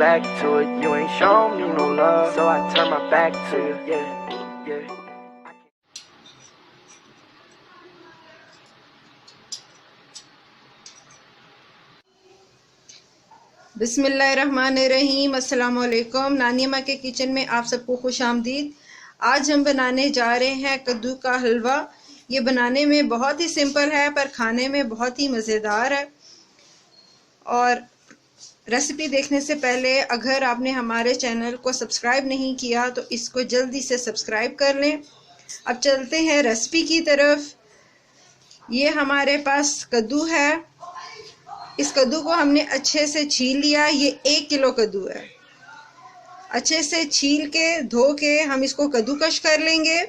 back to it. You ain't shown me no love, so I turn my back to you. Yeah, yeah. बिस्मिल्लाहिर्रहमानिर्रहीम। अस्सलाम वालेकुम। नानी अम्मा के किचन में आप सबको खुश आमदीद। आज हम बनाने जा रहे हैं कद्दू का हलवा। ये बनाने में बहुत ही सिंपल है पर खाने में बहुत ही मज़ेदार है। और रेसिपी देखने से पहले अगर आपने हमारे चैनल को सब्सक्राइब नहीं किया तो इसको जल्दी से सब्सक्राइब कर लें। अब चलते हैं रेसिपी की तरफ। ये हमारे पास कद्दू है। इस कद्दू को हमने अच्छे से छील लिया। ये 1 किलो कद्दू है। अच्छे से छील के धो के हम इसको कद्दूकश कर लेंगे।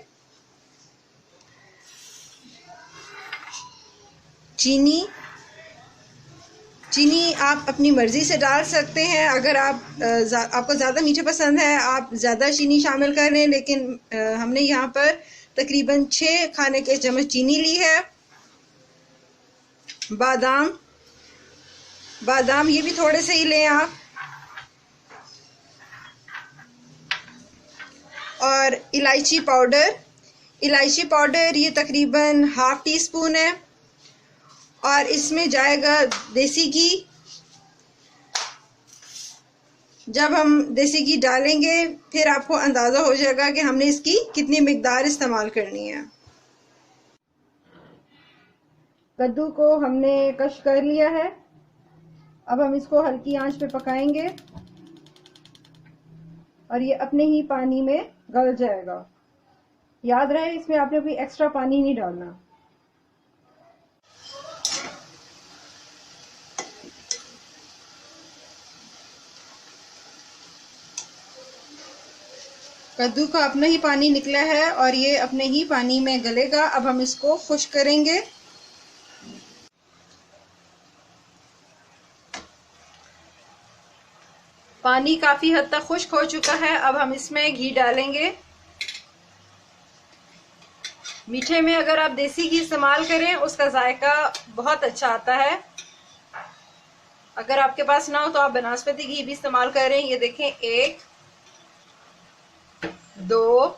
चीनी आप अपनी मर्ज़ी से डाल सकते हैं। अगर आपको ज़्यादा मीठा पसंद है आप ज़्यादा चीनी शामिल कर लें, लेकिन हमने यहाँ पर तकरीबन 6 खाने के चम्मच चीनी ली है। बादाम ये भी थोड़े से ही लें आप। और इलायची पाउडर ये तकरीबन ½ टीस्पून है। और इसमें जाएगा देसी घी। जब हम देसी घी डालेंगे फिर आपको अंदाज़ा हो जाएगा कि हमने इसकी कितनी मिकदार इस्तेमाल करनी है। कद्दू को हमने कश कर लिया है। अब हम इसको हल्की आंच पे पकाएंगे और ये अपने ही पानी में गल जाएगा। याद रहे इसमें आपने कोई एक्स्ट्रा पानी नहीं डालना। कद्दू का अपना ही पानी निकला है और ये अपने ही पानी में गलेगा। अब हम इसको खुश्क करेंगे। पानी काफ़ी हद तक खुश्क हो चुका है। अब हम इसमें घी डालेंगे। मीठे में अगर आप देसी घी इस्तेमाल करें उसका जायका बहुत अच्छा आता है। अगर आपके पास ना हो तो आप बनास्पति घी भी इस्तेमाल करें। ये देखें 1 2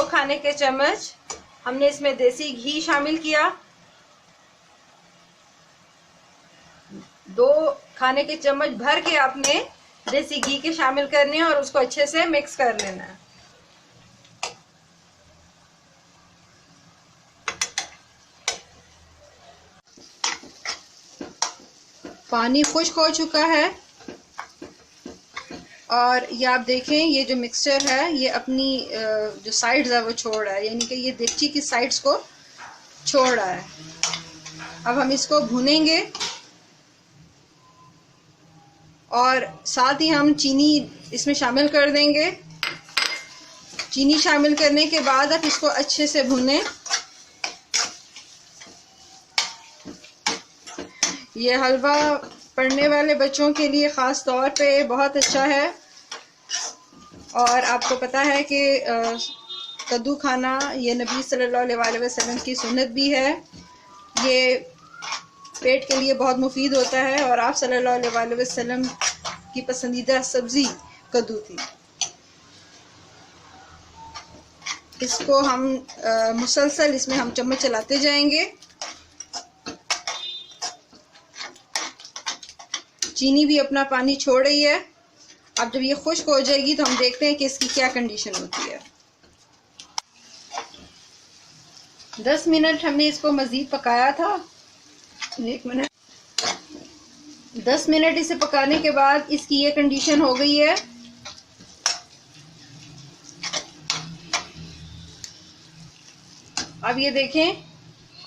खाने के चम्मच हमने इसमें देसी घी शामिल किया। 2 खाने के चम्मच भर के आपने देसी घी के शामिल करने हैं और उसको अच्छे से मिक्स कर लेना है। पानी खुश्क हो चुका है और ये आप देखें ये जो मिक्सचर है ये अपनी जो साइड्स है वो छोड़ रहा है, यानी कि ये देगची की साइड्स को छोड़ रहा है। अब हम इसको भूनेंगे और साथ ही हम चीनी इसमें शामिल कर देंगे। चीनी शामिल करने के बाद आप इसको अच्छे से भूनें। ये हलवा पढ़ने वाले बच्चों के लिए ख़ास तौर पे बहुत अच्छा है। और आपको पता है कि कद्दू खाना ये नबी सल्लल्लाहु अलैहि वसल्लम की सुन्नत भी है। ये पेट के लिए बहुत मुफीद होता है और आप सल्लल्लाहु अलैहि वसल्लम की पसंदीदा सब्ज़ी कद्दू थी। इसको हम मुसलसल इसमें हम चम्मच चलाते जाएंगे। चीनी भी अपना पानी छोड़ रही है। अब जब ये खुश्क हो जाएगी तो हम देखते हैं कि इसकी क्या कंडीशन होती है। 10 मिनट हमने इसको मज़ीद पकाया था। 1 मिनट 10 मिनट इसे पकाने के बाद इसकी ये कंडीशन हो गई है। अब ये देखें,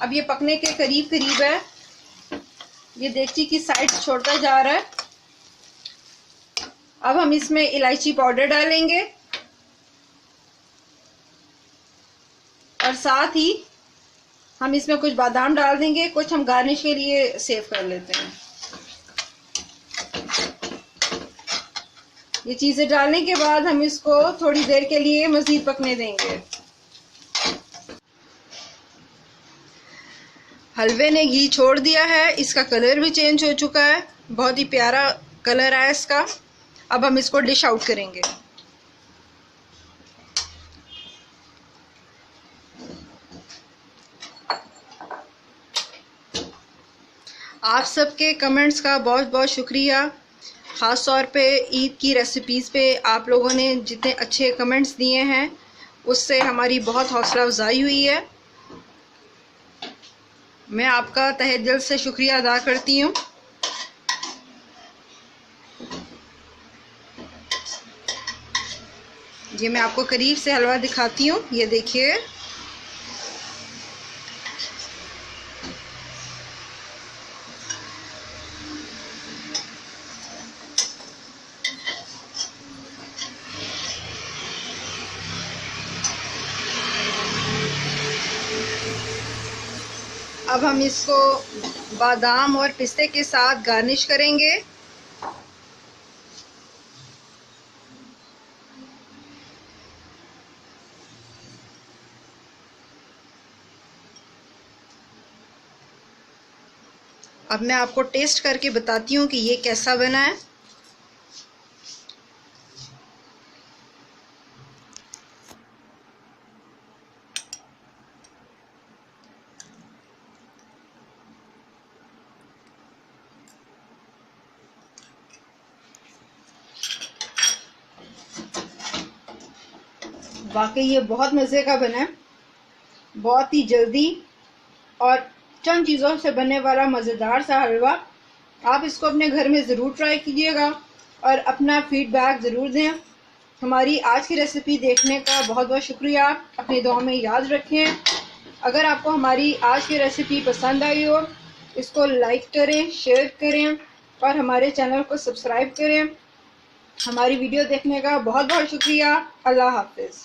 अब ये पकने के करीब करीब है। ये देगची की साइड छोड़ता जा रहा है। अब हम इसमें इलायची पाउडर डालेंगे और साथ ही हम इसमें कुछ बादाम डाल देंगे। कुछ हम गार्निश के लिए सेव कर लेते हैं। ये चीज़ें डालने के बाद हम इसको थोड़ी देर के लिए मज़ीद पकने देंगे। हलवे ने घी छोड़ दिया है। इसका कलर भी चेंज हो चुका है। बहुत ही प्यारा कलर आया इसका। अब हम इसको डिश आउट करेंगे। आप सबके कमेंट्स का बहुत बहुत शुक्रिया। ख़ास तौर पे ईद की रेसिपीज़ पे आप लोगों ने जितने अच्छे कमेंट्स दिए हैं उससे हमारी बहुत हौसला अफजाई हुई है। मैं आपका तहे दिल से शुक्रिया अदा करती हूँ। ये मैं आपको करीब से हलवा दिखाती हूँ, ये देखिए। अब हम इसको बादाम और पिस्ते के साथ गार्निश करेंगे। अब मैं आपको टेस्ट करके बताती हूँ कि ये कैसा बना है। वाकई ये बहुत मज़े का बना है, बहुत ही जल्दी और चंद चीज़ों से बनने वाला मज़ेदार सा हलवा। आप इसको अपने घर में ज़रूर ट्राई कीजिएगा और अपना फीडबैक ज़रूर दें। हमारी आज की रेसिपी देखने का बहुत बहुत शुक्रिया। अपनी दुआ में याद रखें। अगर आपको हमारी आज की रेसिपी पसंद आई हो, इसको लाइक करें, शेयर करें और हमारे चैनल को सब्सक्राइब करें। हमारी वीडियो देखने का बहुत बहुत शुक्रिया। अल्लाह हाफिज़।